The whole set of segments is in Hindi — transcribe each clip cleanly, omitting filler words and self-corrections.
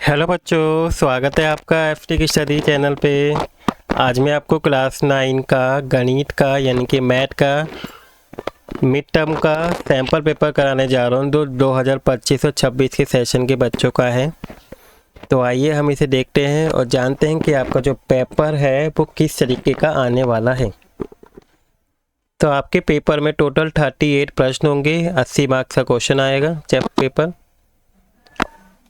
हेलो बच्चों, स्वागत है आपका एफटी की स्टडी चैनल पे। आज मैं आपको क्लास 9 का गणित का यानी कि मैथ का मिड टर्म का सैम्पल पेपर कराने जा रहा हूँ जो 2025 और 26 के सेशन के बच्चों का है। तो आइए हम इसे देखते हैं और जानते हैं कि आपका जो पेपर है वो किस तरीके का आने वाला है। तो आपके पेपर में टोटल 38 प्रश्न होंगे, 80 मार्क्स का क्वेश्चन आएगा चैप्टर पेपर।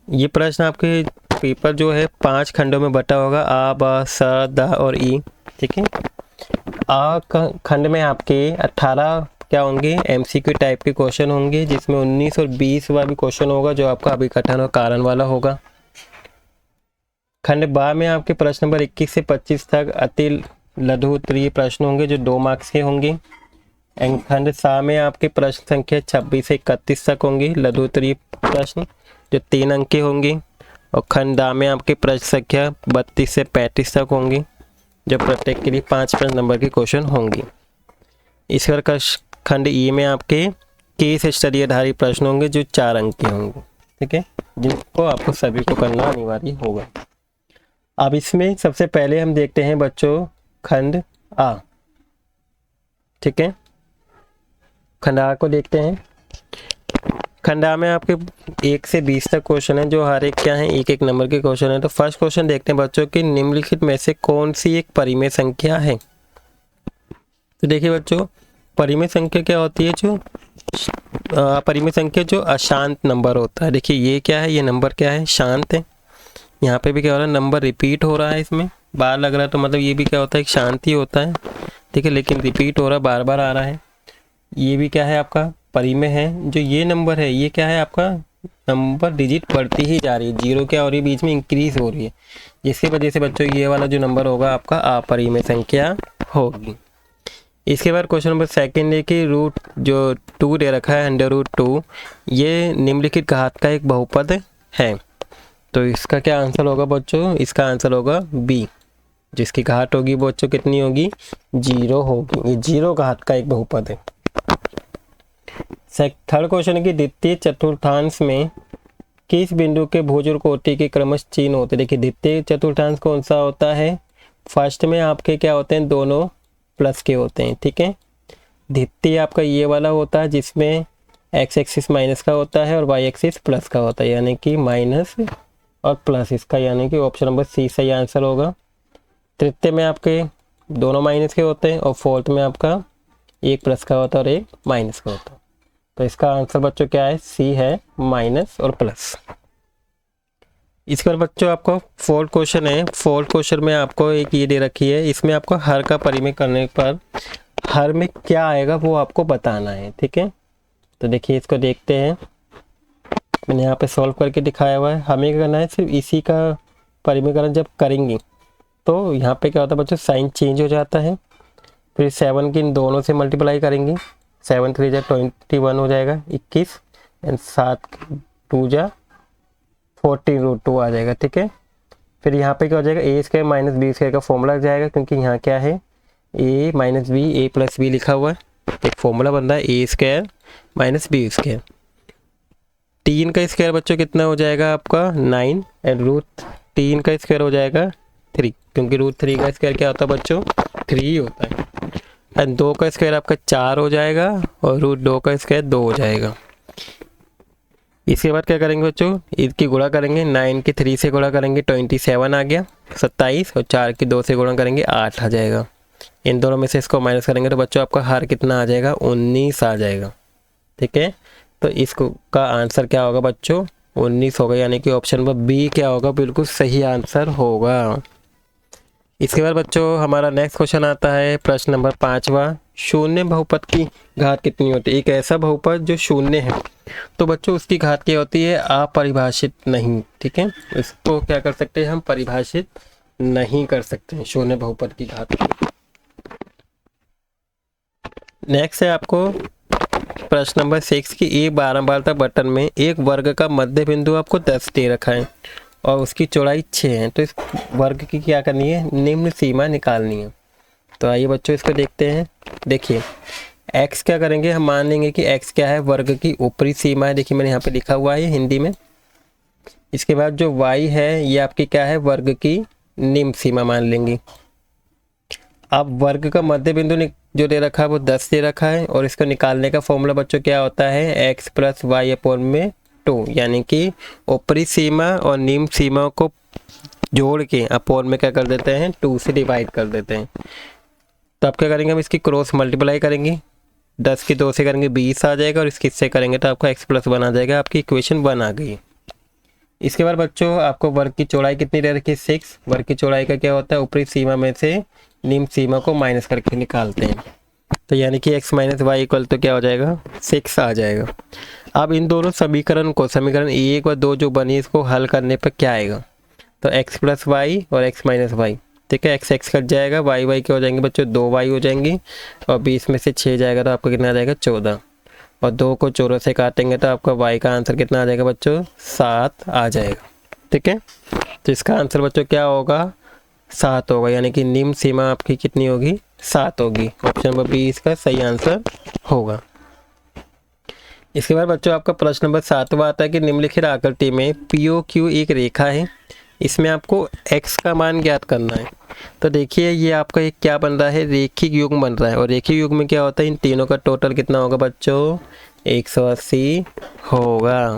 ये प्रश्न आपके पेपर जो है 5 खंडों में बटा होगा, आ ब स द और ई। ठीक है, आ खंड में आपके 18 क्या होंगे, एमसीक्यू टाइप के क्वेश्चन होंगे, जिसमें 19 और 20 वाला भी क्वेश्चन होगा जो आपका अभिकथन और कारण वाला होगा। खंड बा में आपके प्रश्न नंबर 21 से 25 तक अति लघु उत्तरीय प्रश्न होंगे जो 2 मार्क्स के होंगे। खंड सा में आपके प्रश्न संख्या 26 से 31 तक होंगे लघु उत्तरीय प्रश्न जो 3 अंक के होंगे। और खंड दा में आपके प्रश्न संख्या 32 से 35 तक होंगी जो प्रत्येक के लिए 5 नंबर के क्वेश्चन होंगे। इस प्रकार खंड ई में आपके केस स्टडी आधारित प्रश्न होंगे जो 4 अंक के होंगे। ठीक है, जिनको आपको सभी को करना अनिवार्य होगा। अब इसमें सबसे पहले हम देखते हैं बच्चों खंड आ। ठीक है, खंड आ को देखते हैं। खंड आ में आपके 1 से 20 तक क्वेश्चन है जो हर एक क्या है, एक नंबर के क्वेश्चन है। तो फर्स्ट क्वेश्चन देखते हैं बच्चों कि निम्नलिखित में से कौन सी एक परिमेय संख्या है। तो देखिए बच्चों, परिमेय संख्या क्या होती है, जो परिमेय संख्या जो अशांत नंबर होता है। देखिए ये क्या है, ये नंबर क्या है, शांत है। यहाँ पे भी क्या हो रहा है, नंबर रिपीट हो रहा है, इसमें बार लग रहा है, तो मतलब ये भी क्या होता है, शांति होता है। ठीक है, लेकिन रिपीट हो रहा है, बार बार आ रहा है। ये भी क्या है आपका परिमेय है। जो ये नंबर है ये क्या है आपका, नंबर डिजिट बढ़ती ही जा रही है, जीरो क्या हो रही है, बीच में इंक्रीज हो रही है, जिसकी वजह से बच्चों ये वाला जो नंबर होगा आपका अपरिमेय संख्या होगी। इसके बाद क्वेश्चन नंबर सेकंड है कि रूट जो 2 दे रखा है, √2, ये निम्नलिखित घात का एक बहुपद है। तो इसका क्या आंसर होगा बच्चों, इसका आंसर होगा बी। जिसकी घात होगी बच्चों कितनी होगी, 0 होगी। ये 0 घात का एक बहुपद है। थर्ड क्वेश्चन है कि द्वितीय चतुर्थांश में किस बिंदु के भुज कोटि के क्रमश चिन्ह होते हैं। देखिए द्वितीय चतुर्थांश कौन सा होता है, फर्स्ट में आपके क्या होते हैं, दोनों प्लस के होते हैं। ठीक है, द्वितीय आपका ये वाला होता है जिसमें एक्स एक्सिस माइनस का होता है और वाई एक्सिस प्लस का होता है, यानी कि माइनस और प्लस इसका, यानी कि ऑप्शन नंबर सी सही आंसर होगा। तृतीय में आपके दोनों माइनस के होते हैं और फोर्थ में आपका एक प्लस का होता है और एक माइनस का होता है। तो इसका आंसर बच्चों क्या है, सी है, माइनस और प्लस। इसके बाद बच्चों आपको फोर्थ क्वेश्चन है। फोर्थ क्वेश्चन में आपको एक ये दे रखी है, इसमें आपको हर का परिमेय करने पर हर में क्या आएगा वो आपको बताना है। ठीक है, तो देखिए इसको देखते हैं, मैंने यहाँ पे सॉल्व करके दिखाया हुआ है। हमें क्या करना है, सिर्फ इसी का परिमेयकरण जब करेंगे तो यहाँ पे क्या होता है बच्चों, साइन चेंज हो जाता है। फिर 7 की इन दोनों से मल्टीप्लाई करेंगे, 7 3 जा 21 हो जाएगा 21, एंड 7 2 जा 14√2 आ जाएगा। ठीक है, फिर यहाँ पे क्या हो जाएगा, a² माइनस b² का फॉर्मूला जाएगा, क्योंकि यहाँ क्या है, a minus B a plus B लिखा हुआ है, एक फॉर्मूला बन रहा है a² माइनस b²। 3 का स्क्वायर बच्चों कितना हो जाएगा आपका 9, एंड √3 का स्क्वायर हो जाएगा 3, क्योंकि √3 का स्क्वायर क्या होता है बच्चों, 3 होता है। एंड 2 का स्क्वायर आपका 4 हो जाएगा और √2 का स्क्वायर 2 हो जाएगा। इसके बाद क्या करेंगे बच्चों, इसकी गुणा करेंगे, 9 की 3 से गुणा करेंगे 27 आ गया 27, और 4 की 2 से गुणा करेंगे 8 आ जाएगा। इन दोनों में से इसको माइनस करेंगे तो बच्चों आपका हर कितना आ जाएगा, 19 आ जाएगा। ठीक है, तो इसको का आंसर क्या होगा बच्चों, 19 होगा, यानी कि ऑप्शन नंबर बी क्या होगा, बिल्कुल सही आंसर होगा। इसके बाद बच्चों हमारा नेक्स्ट क्वेश्चन आता है, प्रश्न नंबर 5वां, शून्य बहुपद की घात कितनी होती है। एक ऐसा बहुपद जो शून्य है, तो बच्चों उसकी घात क्या होती है, अपरिभाषित नहीं। ठीक है, इसको क्या कर सकते हैं हम, परिभाषित नहीं कर सकते हैं शून्य बहुपद की घात। नेक्स्ट है आपको प्रश्न नंबर 6 की एक 12 बटन में एक वर्ग का मध्य बिंदु आपको 10 दे रखा है और उसकी चौड़ाई 6 है। तो इस वर्ग की क्या करनी है, निम्न सीमा निकालनी है। तो आइए बच्चों इसको देखते हैं। देखिए x क्या करेंगे, हम मान लेंगे कि x क्या है, वर्ग की ऊपरी सीमा है। देखिए मैंने यहाँ पे लिखा हुआ है हिंदी में, इसके बाद जो y है ये आपकी क्या है, वर्ग की निम्न सीमा मान लेंगे। अब वर्ग का मध्य बिंदु जो दे रखा है वो 10 दे रखा है, और इसको निकालने का फॉर्मूला बच्चों क्या होता है, x प्लस वाई अपॉन में 2, यानी कि ऊपरी सीमा और निम्न सीमा को जोड़ के अपॉन में क्या कर देते हैं, 2 से डिवाइड कर देते हैं। तो आप क्या करेंगे, हम इसकी क्रॉस मल्टीप्लाई करेंगे, 10 की 2 से करेंगे 20 आ जाएगा, और इसकी से करेंगे तो आपका x प्लस 1 आ जाएगा। आपकी इक्वेशन 1 आ गई। इसके बाद बच्चों आपको वर्ग की चौड़ाई कितनी दे रखी है, 6। वर्ग की चौड़ाई का क्या होता है, ऊपरी सीमा में से निम्न सीमा को माइनस करके निकालते हैं। तो यानी कि x माइनस वाई इक्वल तो क्या हो जाएगा, 6 आ जाएगा। अब इन दोनों समीकरण को, समीकरण 1 और 2 जो बनी, इसको हल करने पर क्या आएगा, तो x प्लस वाई और x माइनस वाई, ठीक है, x कट जाएगा, y क्या हो जाएंगे बच्चों, 2y हो जाएंगी, और 20 में से 6 जाएगा तो आपको कितना आ जाएगा, 14, और 2 को 14 से काटेंगे तो आपका y का आंसर कितना आ जाएगा बच्चों, 7 आ जाएगा। ठीक है, तो इसका आंसर बच्चों क्या होगा, 7 होगा, यानी कि निम्न सीमा आपकी कितनी होगी, 7 होगी। ऑप्शन नंबर बी इसका सही आंसर होगा। इसके बाद बच्चों आपका प्रश्न नंबर 7वां आता है कि निम्नलिखित आकृति में POQ एक रेखा है, इसमें आपको x का मान ज्ञात करना है। तो देखिए ये आपका एक क्या बन रहा है, रेखिक युग्म बन रहा है, और रेखिक युग्म में क्या होता है, इन तीनों का टोटल कितना होगा बच्चों, 180 होगा।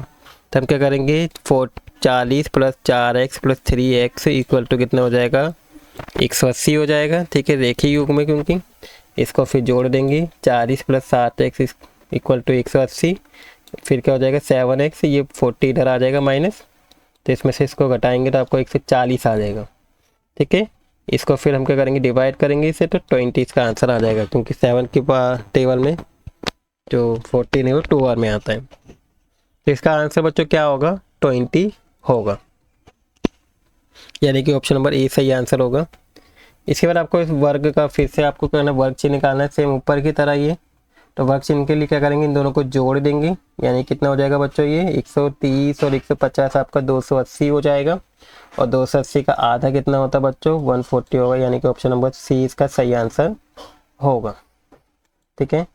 तो हम क्या करेंगे, 40 plus 4x plus 3x equal to कितना हो जाएगा, 180 हो जाएगा। ठीक है, रेखिक युग्म में, क्योंकि इसको फिर जोड़ देंगे, 40 प्लस 7x इक्वल टू 180, फिर क्या हो जाएगा 7x, ये 40 इधर आ जाएगा माइनस, तो इसमें से इसको घटाएंगे तो आपको 140 आ जाएगा। ठीक है, इसको फिर हम क्या करेंगे, डिवाइड करेंगे इसे, तो 20 इसका आंसर आ जाएगा, क्योंकि 7 के टेबल में जो 14 है वो 2 बार में आता है। तो इसका आंसर बच्चों क्या होगा, 20 होगा, यानी कि ऑप्शन नंबर ए सही आंसर होगा। इसके बाद आपको इस वर्ग का फिर से आपको करना, वर्ग चिन्ह निकालना है, सेम ऊपर की तरह ये। तो वर्ग चिन्ह के लिए क्या करेंगे, इन दोनों को जोड़ देंगे, यानी कितना हो जाएगा बच्चों, ये 130 और 150 आपका 280 हो जाएगा, और 280 का आधा कितना होता है बच्चों, 140 होगा, यानी कि ऑप्शन नंबर सी इसका सही आंसर होगा। ठीक है,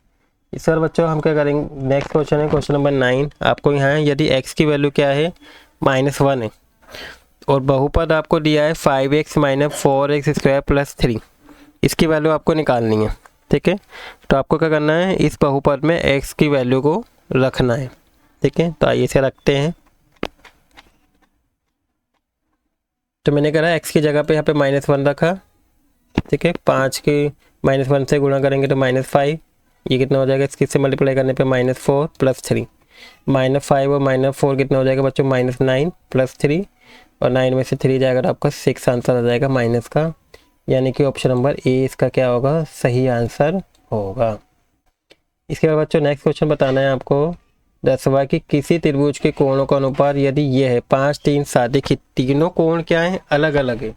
इस बार बच्चों हम क्या करेंगे, नेक्स्ट क्वेश्चन है क्वेश्चन नंबर 9। आपको यहाँ यदि x की वैल्यू क्या है, -1 है, और बहुपद आपको दिया है 5x minus 4x square plus 3, इसकी वैल्यू आपको निकालनी है। ठीक है, तो आपको क्या करना है, इस बहुपद में x की वैल्यू को रखना है। ठीक है, तो आइए इसे रखते हैं। तो मैंने कहा x की जगह पे यहाँ पे -1 रखा। ठीक है, 5 के -1 से गुणा करेंगे तो -5, ये कितना हो जाएगा, इसकी से मल्टीप्लाई करने पे -4 प्लस 3, -5 और -4 कितना हो जाएगा बच्चों, -9 प्लस 3, और 9 में से 3 जाएगा तो आपका 6 आंसर आ जाएगा माइनस का, यानी कि ऑप्शन नंबर ए इसका क्या होगा, सही आंसर होगा। इसके बाद बच्चों नेक्स्ट क्वेश्चन बताना है आपको, 10वां कि किसी त्रिभुज के कोणों का अनुपात यदि ये है 5, 3, 7, देखिए तीनों कोण क्या है, अलग अलग है।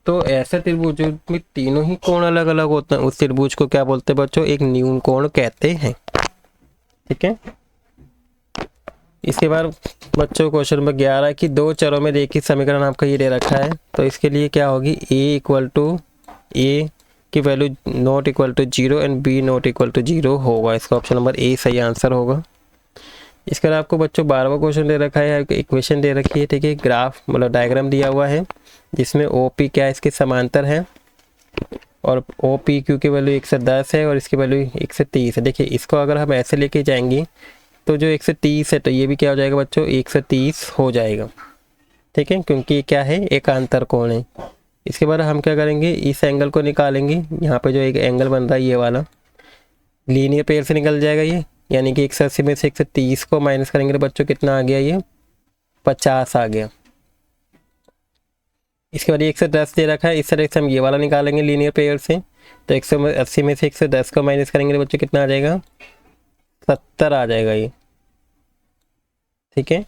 तो ऐसे त्रिभुज में तीनों ही कोण अलग अलग होते हैं, उस त्रिभुज को क्या बोलते हैं बच्चों, एक न्यून कोण कहते हैं। ठीक है, इसके बाद बच्चों क्वेश्चन नंबर 11 कि दो चरों में रेखिक समीकरण आपका ये दे रखा है, तो इसके लिए क्या होगी, a इक्वल टू ए की value not equal to 0 and b not equal to 0 होगा। इसका ऑप्शन नंबर ए सही आंसर होगा। इसके बाद आपको बच्चों 12वां क्वेश्चन दे रखा है, इक्वेशन दे रखी है। ठीक है, ग्राफ मतलब डायग्राम दिया हुआ है, जिसमें ओ पी क्या है, इसके समांतर है, और ओ पी क्यू की वैल्यू 110 है और इसकी वैल्यू 130 है। देखिए इसको अगर हम ऐसे लेके जाएंगे तो जो 130 है तो ये भी क्या हो जाएगा बच्चों, 130 हो जाएगा। ठीक है, क्योंकि ये क्या है, एकांतर कोण है। इसके बाद हम क्या करेंगे, इस एंगल को निकालेंगे, यहाँ पे जो एक एंगल बन रहा है ये वाला लीनियर पेयर से निकल जाएगा ये, यानी कि 180 में से 130 को माइनस करेंगे तो बच्चों कितना आ गया, ये 50 आ गया। इसके बाद 110 दे रखा है, इस तरह से हम ये वाला निकालेंगे लीनियर पेयर से, तो 180 में से 110 को माइनस करेंगे तो बच्चों कितना आ जाएगा, 70 आ जाएगा ये। ठीक है,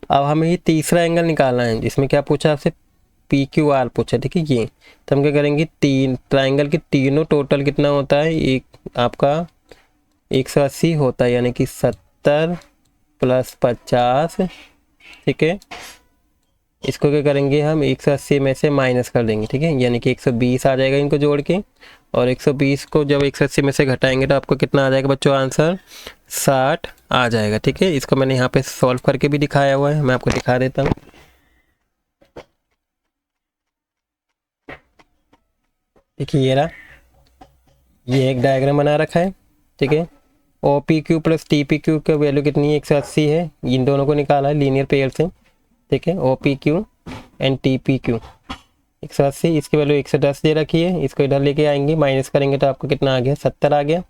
अब हमें ये तीसरा एंगल निकालना है, जिसमें क्या पूछा आपसे, पी क्यू आर पूछा। ठीक है, ये तो हम क्या करेंगे, तीन ट्राइंगल के तीनों टोटल कितना होता है, एक आपका 180 होता है, यानी कि 70 प्लस 50। ठीक है, इसको क्या करेंगे हम 180 में से माइनस कर देंगे। ठीक है, यानी कि 120 आ जाएगा इनको जोड़ के, और 120 को जब 180 में से घटाएंगे तो आपको कितना आ जाएगा बच्चों, आंसर 60 आ जाएगा। ठीक है, इसको मैंने यहाँ पे सॉल्व करके भी दिखाया हुआ है, मैं आपको दिखा देता हूँ। देखिए ये रहा, ये एक डायग्राम बना रखा है, ठीक है। O P Q plus T P Q का वैल्यू कितनी है, 180 है। इन दोनों को निकाला है लीनियर पेयर से, ठीक है। O P Q and T P Q 180, इसकी वैल्यू 110 दे रखी है। इसको इधर लेके आएंगे, माइनस करेंगे तो आपको कितना आ गया, 70 आ गया।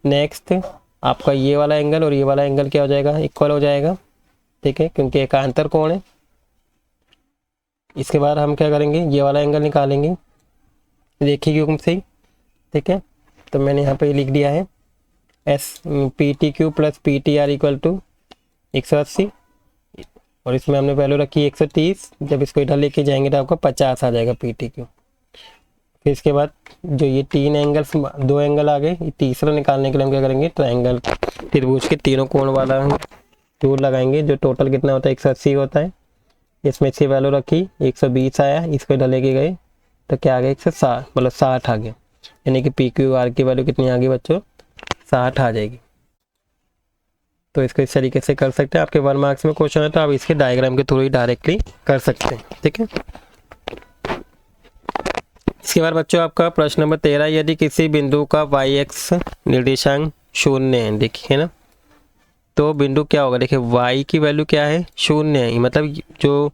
नेक्स्ट आपका ये वाला एंगल और ये वाला एंगल क्या हो जाएगा, इक्वल हो जाएगा, ठीक है, क्योंकि एकांतर कोण है। इसके बाद हम क्या करेंगे, ये वाला एंगल निकालेंगे, देखिए क्यों से, ठीक है। तो मैंने यहाँ पे लिख दिया है S P T Q plus P T R equal to 180, और इसमें हमने वैल्यू रखी 130। जब इसको इधर लेके जाएंगे तो आपको 50 आ जाएगा पी टी क्यू। फिर इसके बाद जो ये तीन एंगल्स, दो एंगल आ गए, ये तीसरा निकालने के लिए हम क्या करेंगे, ट्रायंगल त्रिभुज के तीनों कोण वाला टूल लगाएंगे, जो टोटल कितना होता है 180 होता है। इसमें इसकी वैल्यू रखी 120 आया, इसको इधर लेके गए तो क्या आ गया, 160, मतलब 60 आ गया। यानी कि पी क्यू आर की वैल्यू कितनी आ गई बच्चों, 60 आ जाएगी। तो इसको इस तरीके से कर सकते हैं। आपके 1 मार्क्स में क्वेश्चन है तो आप इसके डायग्राम के थ्रू ही डायरेक्टली कर सकते हैं, ठीक है। इसके बाद बच्चों आपका प्रश्न नंबर 13, यदि किसी बिंदु का वाई एक्स निर्देशांक 0 है, देखिए ना, तो बिंदु क्या होगा, देखिए y की वैल्यू क्या है, 0 है। मतलब जो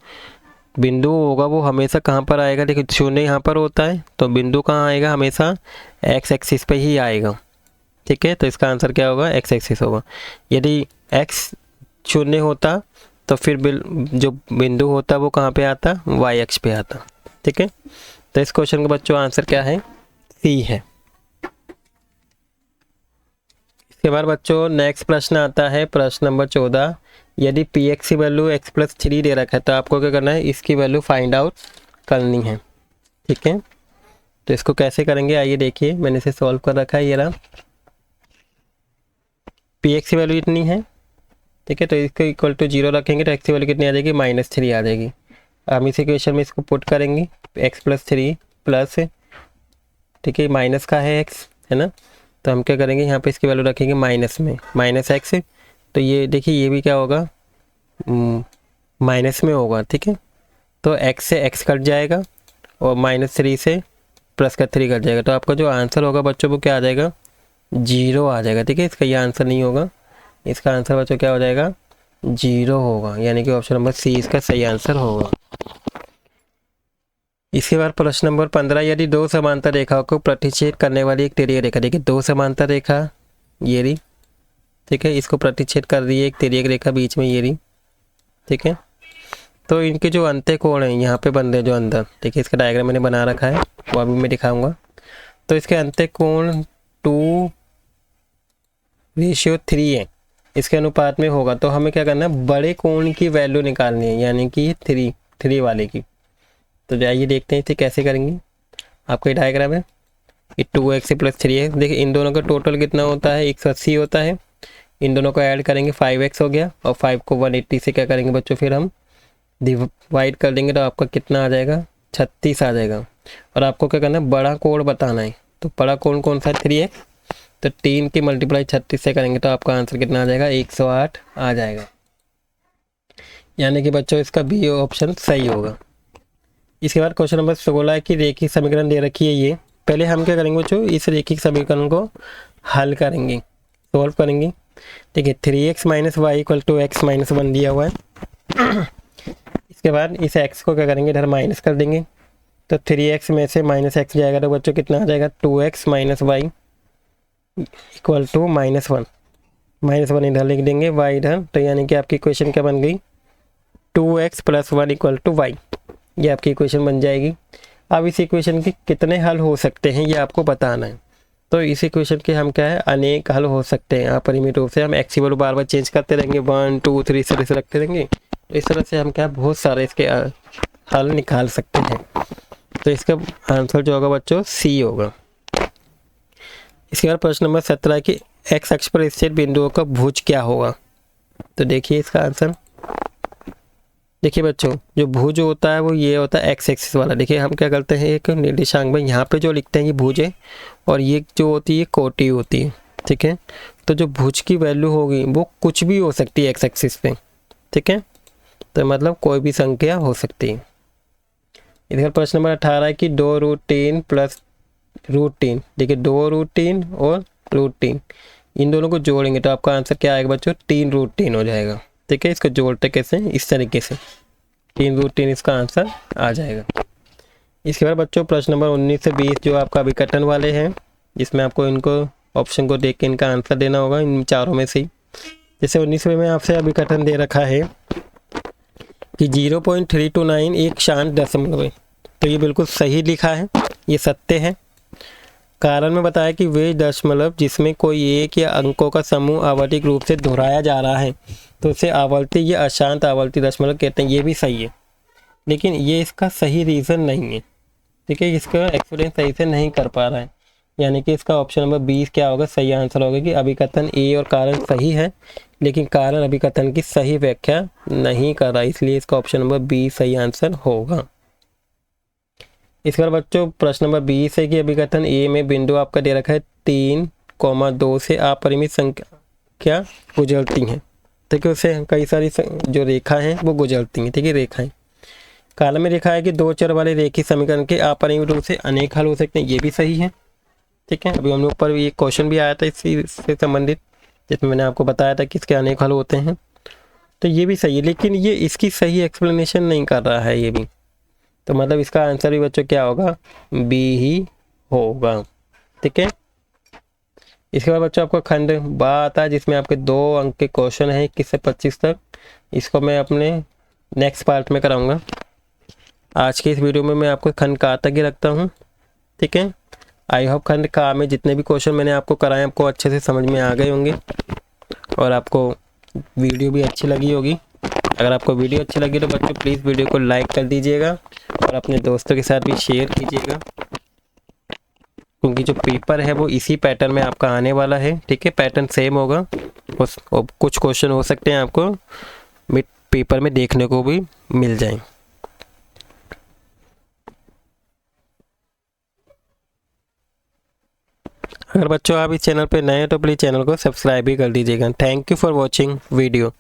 बिंदु होगा वो हमेशा कहाँ पर आएगा, देखिए 0 यहाँ पर होता है, तो बिंदु कहाँ आएगा, हमेशा x एक्सिस पे ही आएगा, ठीक है। तो इसका आंसर क्या होगा, x एक्सिस होगा। यदि x 0 होता तो फिर जो बिंदु होता वो कहाँ पे आता, y अक्ष पे आता, ठीक है। तो इस क्वेश्चन का बच्चों आंसर क्या है, सी है। इसके बाद बच्चों नेक्स्ट प्रश्न आता है, प्रश्न नंबर 14, यदि पी एक्स की वैल्यू x प्लस 3 दे रखा है तो आपको क्या करना है, इसकी वैल्यू फाइंड आउट करनी है, ठीक है। तो इसको कैसे करेंगे, आइए देखिए, मैंने इसे सॉल्व कर रखा है। ये रहा, पी एक्स की वैल्यू इतनी है, ठीक है। तो इसको इक्वल टू 0 रखेंगे तो एक्स की वैल्यू कितनी आ जाएगी, -3 आ जाएगी। हम इस इक्वेशन में इसको पुट करेंगे, x प्लस 3 प्लस, ठीक है, माइनस का है x, है ना। तो हम क्या करेंगे, यहाँ पे इसकी वैल्यू रखेंगे माइनस में, -x। तो ये देखिए ये भी क्या होगा, माइनस में होगा, ठीक है। तो x से x कट जाएगा और -3 से प्लस का 3 कट जाएगा। तो आपका जो आंसर होगा बच्चों वो क्या आ जाएगा, 0 आ जाएगा, ठीक है। इसका ये आंसर नहीं होगा, इसका आंसर बच्चों क्या हो जाएगा, 0 होगा। यानी कि ऑप्शन नंबर सी इसका सही आंसर होगा। इसके बाद प्रश्न नंबर 15, यदि दो समांतर रेखाओं को प्रतिच्छेद करने वाली एक तिर्यक रेखा, देखिए दो समांतर रेखा ये रही, ठीक है, इसको प्रतिच्छेद कर रही है एक तिर्यक रेखा बीच में ये रही, ठीक है। तो इनके जो अंत्य कोण हैं यहाँ पे बन रहे जो अंदर, देखिए इसका डायग्राम मैंने बना रखा है, वो अभी मैं दिखाऊंगा। तो इसके अंत्य कोण 2:3 है, इसके अनुपात में होगा। तो हमें क्या करना है, बड़े कोण की वैल्यू निकालनी है, यानी कि 3 वाले की। तो जाइए देखते हैं इसे कैसे करेंगे। आपका डायग्राम है, ये 2x प्लस 3 है। देखिए इन दोनों का टोटल कितना होता है, 180 होता है। इन दोनों को ऐड करेंगे 5x हो गया, और 5 को 180 से क्या करेंगे बच्चों, फिर हम डिवाइड कर देंगे तो आपका कितना आ जाएगा, 36 आ जाएगा। और आपको क्या करना है, बड़ा कोण बताना है। तो बड़ा कोण कौन सा है, 3x। तो 3 की मल्टीप्लाई 36 से करेंगे तो आपका आंसर कितना आ जाएगा, 108 आ जाएगा। यानी कि बच्चों इसका बी ऑप्शन सही होगा। इसके बाद क्वेश्चन नंबर 16 है कि रेखिक समीकरण दे रखी है ये। पहले हम क्या करेंगे बच्चों, इस रेखिक समीकरण को हल करेंगे, सॉल्व करेंगे। ठीक है, 3x - y = x - 1 दिया हुआ है। इसके बाद इस x को क्या करेंगे, इधर माइनस कर देंगे। तो 3x में से -x जाएगा तो बच्चों कितना आ जाएगा, 2x - y = -1 इधर लिख देंगे, y इधर। तो यानी कि आपकी इक्वेशन क्या बन गई, 2x + 1 = y। ये आपकी इक्वेशन बन जाएगी। अब इस इक्वेशन के कितने हल हो सकते हैं ये आपको बताना है। तो इस इक्वेशन के हम क्या है, अनेक हल हो सकते हैं। अपरिमित रूप से हम x की वैल्यू बार बार चेंज करते रहेंगे, 1 2 3 इस तरह से रखते रहेंगे। तो इस तरह से हम क्या बहुत सारे इसके हल निकाल सकते हैं। तो इसका आंसर जो होगा बच्चों सी होगा। इसके बाद प्रश्न नंबर 17 कि x अक्ष पर स्थित बिंदुओं का भुज क्या होगा। तो देखिए इसका आंसर, देखिए बच्चों जो भुज होता है वो ये होता है x एक्सिस वाला। देखिए हम क्या करते हैं, एक निर्देशांक में यहाँ पे जो लिखते हैं ये भुज है, और ये जो होती है कोटि होती है। ठीक है, तो जो भुज की वैल्यू होगी वो कुछ भी हो सकती है x एक्सिस पे। ठीक है, तो मतलब कोई भी संख्या हो सकती है। इधर प्रश्न नंबर 18 है कि 2√3 + √3, देखिए 2√3 और √3, इन दोनों को जोड़ेंगे तो आपका आंसर क्या आएगा बच्चों, 3√3 हो जाएगा। ठीक है, इसको जोड़ते कैसे, इस तरीके से 3√3 इसका आंसर आ जाएगा। इसके बाद बच्चों प्रश्न नंबर 19 से 20 जो आपका अभिकथन वाले हैं, जिसमें आपको इनको ऑप्शन को देख के इनका आंसर देना होगा इन चारों में से। जैसे 19वें में आपसे अभिकथन दे रखा है कि 0.329 एक शांत दशमलव है, तो ये बिल्कुल सही लिखा है, ये सत्य है। कारण में बताया कि वे दशमलव जिसमें कोई एक या अंकों का समूह आवर्तिक रूप से दोहराया जा रहा है तो उसे आवर्ती या अशांत आवर्ती दशमलव कहते हैं, ये भी सही है, लेकिन ये इसका सही रीज़न नहीं है। ठीक है, इसका एक्सप्लेन सही से नहीं कर पा रहा है, यानी कि इसका ऑप्शन नंबर 20 क्या होगा, सही आंसर होगा कि अभिकथन ए और कारण सही है, लेकिन कारण अभिकथन की सही व्याख्या नहीं कर रहा, इसलिए इसका ऑप्शन नंबर 20 सही आंसर होगा। इस बार बच्चों प्रश्न नंबर 20 है कि अभिकथन ए में बिंदु आपका दे रखा है 3,2 से अपरिमित संख्या गुजरती हैं। ठीक है, उससे कई सारी जो रेखा हैं वो गुजरती हैं। ठीक है, रेखाएं कालम में लिखा है कि दो चर वाले रेखीय समीकरण के अपरिमित रूप से अनेक हल हो सकते हैं, ये भी सही है। ठीक है, अभी हम लोग पर ये क्वेश्चन भी आया था इसी से संबंधित, जिसमें मैंने आपको बताया था कि इसके अनेक हल होते हैं, तो ये भी सही है, लेकिन ये इसकी सही एक्सप्लेनेशन नहीं कर रहा है ये भी, तो मतलब इसका आंसर भी बच्चों क्या होगा, बी ही होगा। ठीक है, इसके बाद बच्चों आपका खंड बा आता है, जिसमें आपके 2 अंक के क्वेश्चन है 21 से 25 तक। इसको मैं अपने नेक्स्ट पार्ट में कराऊंगा। आज के इस वीडियो में मैं आपको खंड का तक ही रखता हूँ। ठीक है, आई होप खंड का में जितने भी क्वेश्चन मैंने आपको कराए आपको अच्छे से समझ में आ गए होंगे और आपको वीडियो भी अच्छी लगी होगी। अगर आपको वीडियो अच्छी लगी तो बच्चों प्लीज़ वीडियो को लाइक कर दीजिएगा और अपने दोस्तों के साथ भी शेयर कीजिएगा, क्योंकि जो पेपर है वो इसी पैटर्न में आपका आने वाला है। ठीक है, पैटर्न सेम होगा, कुछ क्वेश्चन हो सकते हैं आपको मिड पेपर में देखने को भी मिल जाएं। अगर बच्चों आप इस चैनल पे नए हैं तो प्लीज़ चैनल को सब्सक्राइब भी कर दीजिएगा। Thank you for watching video.